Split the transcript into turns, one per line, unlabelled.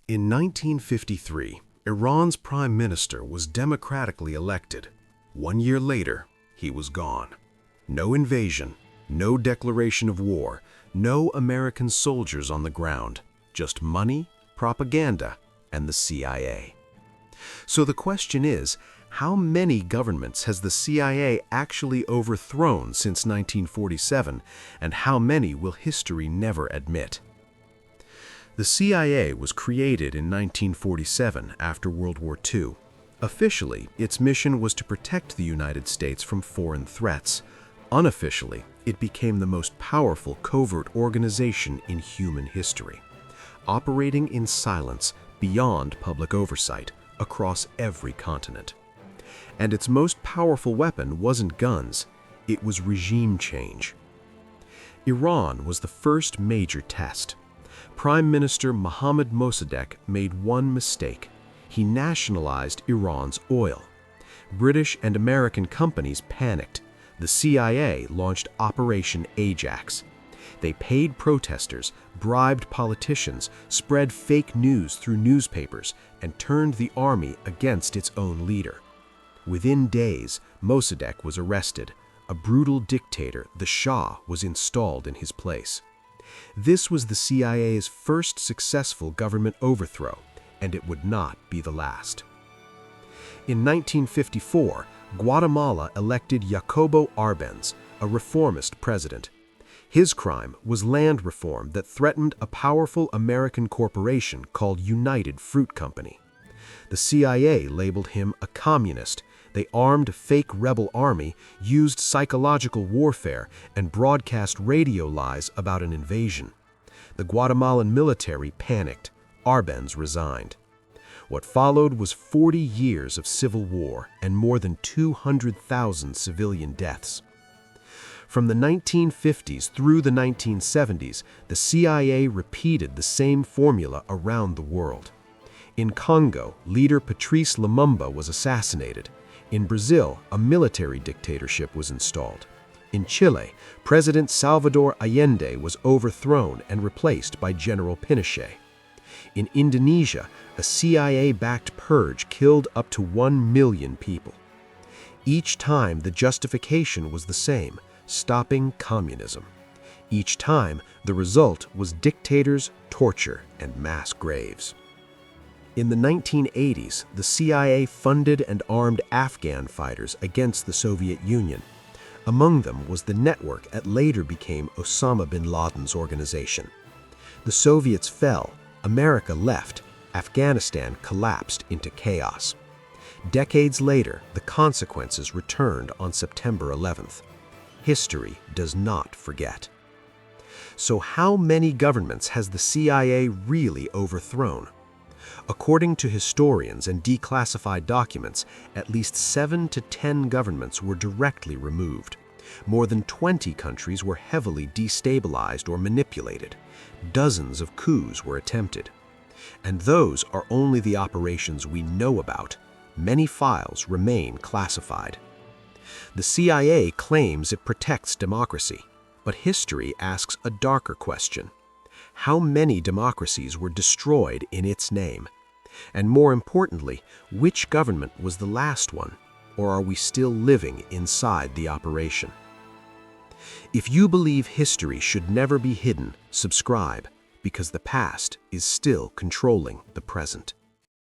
In 1953, Iran's prime minister was democratically elected. 1 year later, he was gone. No invasion, no declaration of war, no American soldiers on the ground, just money, propaganda, and the CIA. So the question is, how many governments has the CIA actually overthrown since 1947, and how many will history never admit? The CIA was created in 1947 after World War II. Officially, its mission was to protect the United States from foreign threats. Unofficially, it became the most powerful covert organization in human history, operating in silence beyond public oversight across every continent. And its most powerful weapon wasn't guns, it was regime change. Iran was the first major test. Prime Minister Mohammad Mossadegh made one mistake. He nationalized Iran's oil. British and American companies panicked. The CIA launched Operation Ajax. They paid protesters, bribed politicians, spread fake news through newspapers, and turned the army against its own leader. Within days, Mossadegh was arrested. A brutal dictator, the Shah, was installed in his place. This was the CIA's first successful government overthrow, and it would not be the last. In 1954, Guatemala elected Jacobo Arbenz, a reformist president. His crime was land reform that threatened a powerful American corporation called United Fruit Company. The CIA labeled him a communist. They armed a fake rebel army, used psychological warfare, and broadcast radio lies about an invasion. The Guatemalan military panicked. Arbenz resigned. What followed was 40 years of civil war and more than 200,000 civilian deaths. From the 1950s through the 1970s, the CIA repeated the same formula around the world. In Congo, leader Patrice Lumumba was assassinated. In Brazil, a military dictatorship was installed. In Chile, President Salvador Allende was overthrown and replaced by General Pinochet. In Indonesia, a CIA-backed purge killed up to 1 million people. Each time, the justification was the same: stopping communism. Each time, the result was dictators, torture, and mass graves. In the 1980s, the CIA funded and armed Afghan fighters against the Soviet Union. Among them was the network that later became Osama bin Laden's organization. The Soviets fell, America left, Afghanistan collapsed into chaos. Decades later, the consequences returned on September 11th. History does not forget. So how many governments has the CIA really overthrown? According to historians and declassified documents, at least 7 to 10 governments were directly removed. More than 20 countries were heavily destabilized or manipulated. Dozens of coups were attempted. And those are only the operations we know about. Many files remain classified. The CIA claims it protects democracy, but history asks a darker question. How many democracies were destroyed in its name? And more importantly, which government was the last one? Or are we still living inside the operation? If you believe history should never be hidden, subscribe, because the past is still controlling the present.